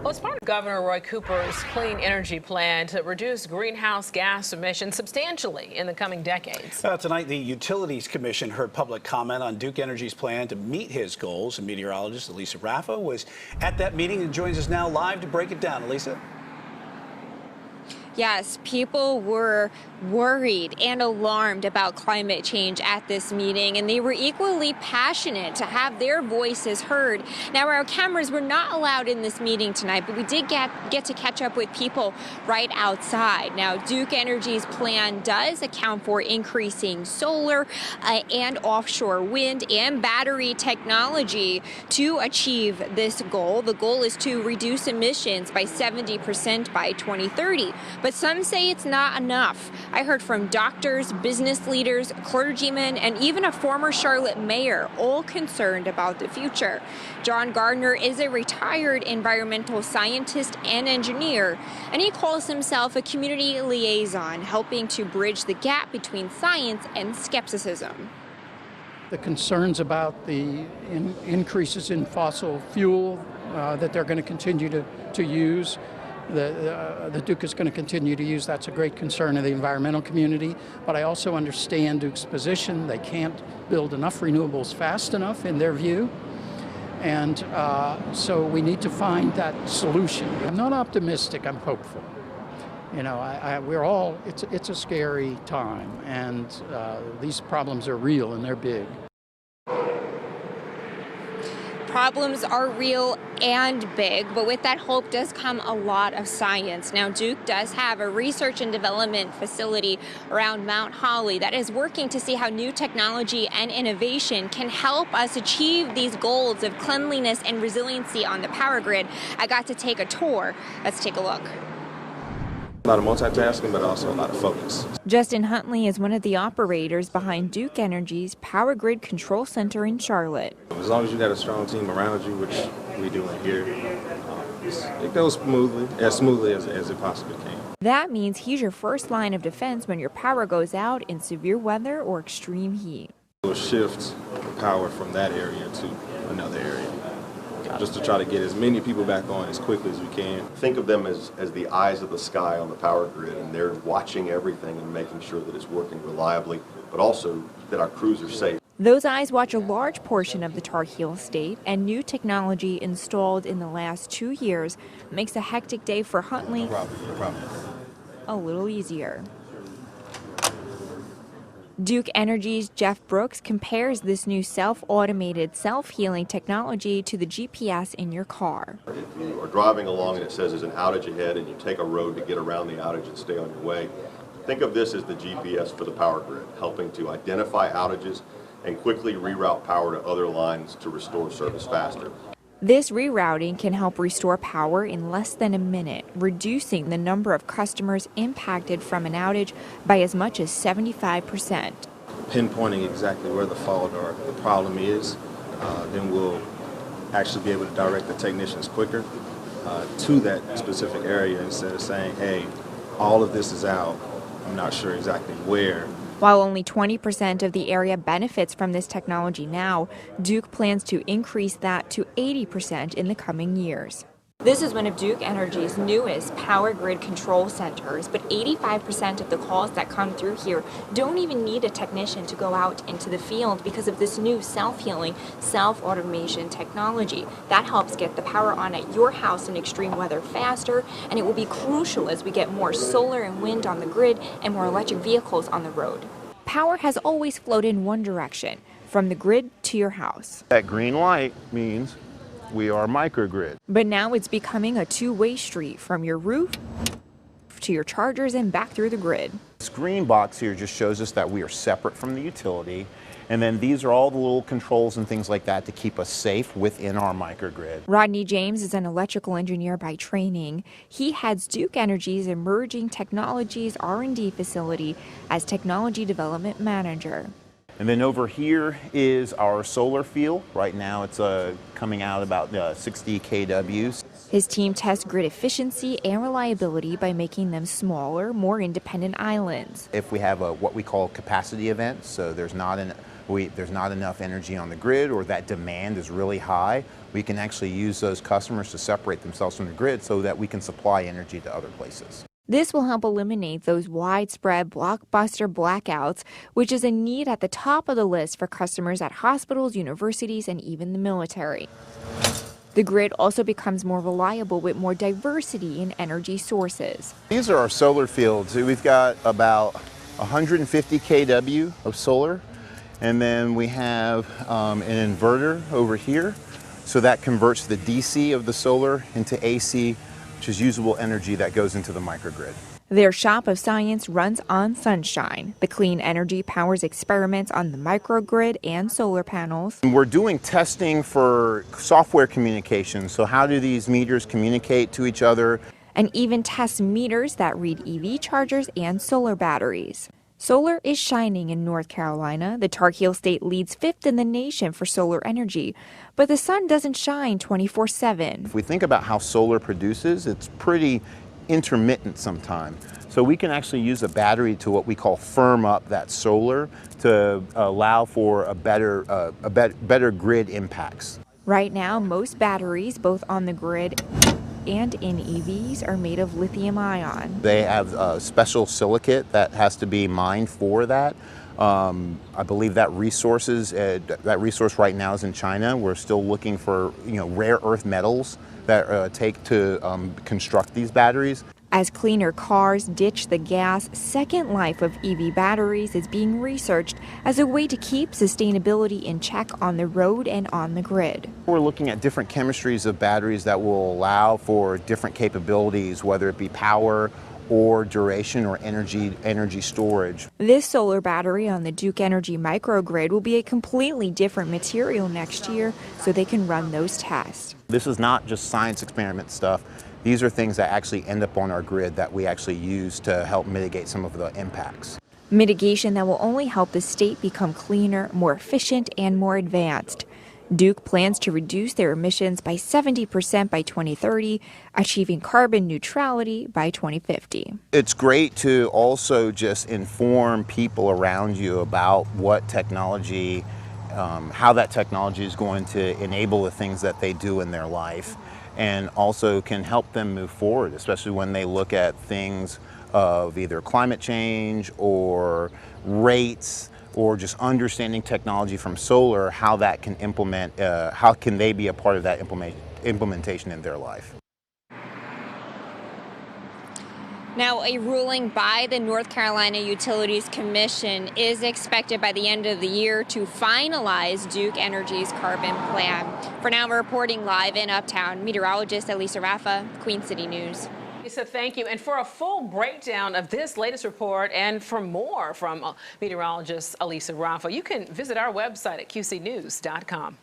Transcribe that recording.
Well, it's part of Governor Roy Cooper's clean energy plan to reduce greenhouse gas emissions substantially in the coming decades. Tonight, the Utilities Commission heard public comment on Duke Energy's plan to meet his goals. And meteorologist ELISA RAFFA was at that meeting and joins us now live to break it down. ELISA? Yes, people were worried and alarmed about climate change at this meeting, and they were equally passionate to have their voices heard. Now, our cameras were not allowed in this meeting tonight, but we did get to catch up with people right outside. Now, Duke Energy's plan does account for increasing solar and offshore wind and battery technology to achieve this goal. The goal is to reduce emissions by 70% by 2030. But some say it's not enough. I heard from doctors, business leaders, clergymen, and even a former Charlotte mayor, all concerned about the future. John Gardner is a retired environmental scientist and engineer, and he calls himself a community liaison, helping to bridge the gap between science and skepticism. The concerns about the increases in fossil fuel that they're going to continue to use, the Duke is going to continue to use. That's a great concern of the environmental community. But I also understand Duke's position. They can't build enough renewables fast enough, in their view. And so we need to find that solution. I'm not optimistic. I'm hopeful. You know, we're all, it's a scary time. And these problems are real and they're big. Problems are real and big, but with that hope does come a lot of science. Now, Duke does have a research and development facility around Mount Holly that is working to see how new technology and innovation can help us achieve these goals of cleanliness and resiliency on the power grid. I got to take a tour. Let's take a look. A lot of multitasking, but also a lot of focus. Justin Huntley is one of the operators behind Duke Energy's Power Grid Control Center in Charlotte. As long as you got a strong team around you, which we do in here, it goes smoothly as it possibly can. That means he's your first line of defense when your power goes out in severe weather or extreme heat. We'll shift the power from that area to another area, just to try to get as many people back on as quickly as we can. Think of them as the eyes of the sky on the power grid, and they're watching everything and making sure that it's working reliably, but also that our crews are safe. Those eyes watch a large portion of the Tar Heel state, and new technology installed in the last 2 years makes a hectic day for Huntley a little easier. Duke Energy's Jeff Brooks compares this new self-automated, self-healing technology to the GPS in your car. If you are driving along and it says there's an outage ahead and you take a road to get around the outage and stay on your way, think of this as the GPS for the power grid, helping to identify outages and quickly reroute power to other lines to restore service faster. This rerouting can help restore power in less than a minute, reducing the number of customers impacted from an outage by as much as 75%. Pinpointing exactly where the fault or the problem is, then we'll actually be able to direct the technicians quicker to that specific area instead of saying, hey, all of this is out, I'm not sure exactly where. While only 20% of the area benefits from this technology now, Duke plans to increase that to 80% in the coming years. This is one of Duke Energy's newest power grid control centers, but 85% of the calls that come through here don't even need a technician to go out into the field because of this new self-healing, self-automation technology. That helps get the power on at your house in extreme weather faster, and it will be crucial as we get more solar and wind on the grid and more electric vehicles on the road. Power has always flowed in one direction, from the grid to your house. That green light means we are microgrid. But now it's becoming a two-way street from your roof to your chargers and back through the grid. This green box here just shows us that we are separate from the utility, and then these are all the little controls and things like that to keep us safe within our microgrid. Rodney James is an electrical engineer by training. He heads Duke Energy's Emerging Technologies R&D facility as Technology Development Manager. And then over here is our solar field. Right now it's coming out about 60 kW. His team tests grid efficiency and reliability by making them smaller, more independent islands. If we have what we call capacity events, so there's not there's not enough energy on the grid, or that demand is really high, we can actually use those customers to separate themselves from the grid so that we can supply energy to other places. This will help eliminate those widespread blockbuster blackouts, which is a need at the top of the list for customers at hospitals, universities, and even the military. The grid also becomes more reliable with more diversity in energy sources. These are our solar fields. We've got about 150 kW of solar, and then we have an inverter over here. So that converts the DC of the solar into AC, which is usable energy that goes into the microgrid. Their shop of science runs on sunshine. The clean energy powers experiments on the microgrid and solar panels. We're doing testing for software communication. So how do these meters communicate to each other? And even test meters that read EV chargers and solar batteries. Solar is shining in North Carolina. The Tar Heel State leads 5th in the nation for solar energy. But the sun doesn't shine 24/7. If we think about how solar produces, it's pretty intermittent sometimes. So we can actually use a battery to what we call firm up that solar to allow for a better grid impacts. Right now, most batteries, both on the grid and in EVs, are made of lithium ion. They have a special silicate that has to be mined for that. I believe that resource right now is in China. We're still looking for rare earth metals that take to construct these batteries. As cleaner cars ditch the gas, second life of EV batteries is being researched as a way to keep sustainability in check on the road and on the grid. We're looking at different chemistries of batteries that will allow for different capabilities, whether it be power or duration or energy storage. This solar battery on the Duke Energy microgrid will be a completely different material next year, so they can run those tests. This is not just science experiment stuff. These are things that actually end up on our grid that we actually use to help mitigate some of the impacts. Mitigation that will only help the state become cleaner, more efficient, and more advanced. Duke plans to reduce their emissions by 70% by 2030, achieving carbon neutrality by 2050. It's great to also just inform people around you about what technology, how that technology is going to enable the things that they do in their life, and also can help them move forward, especially when they look at things of either climate change or rates, or just understanding technology from solar, how that can how can they be a part of that implementation in their life. Now, a ruling by the North Carolina Utilities Commission is expected by the end of the year to finalize Duke Energy's carbon plan. For now, we're reporting live in Uptown. Meteorologist ELISA RAFFA, Queen City News. Lisa, thank you. And for a full breakdown of this latest report and for more from meteorologist ELISA RAFFA, you can visit our website at qcnews.com.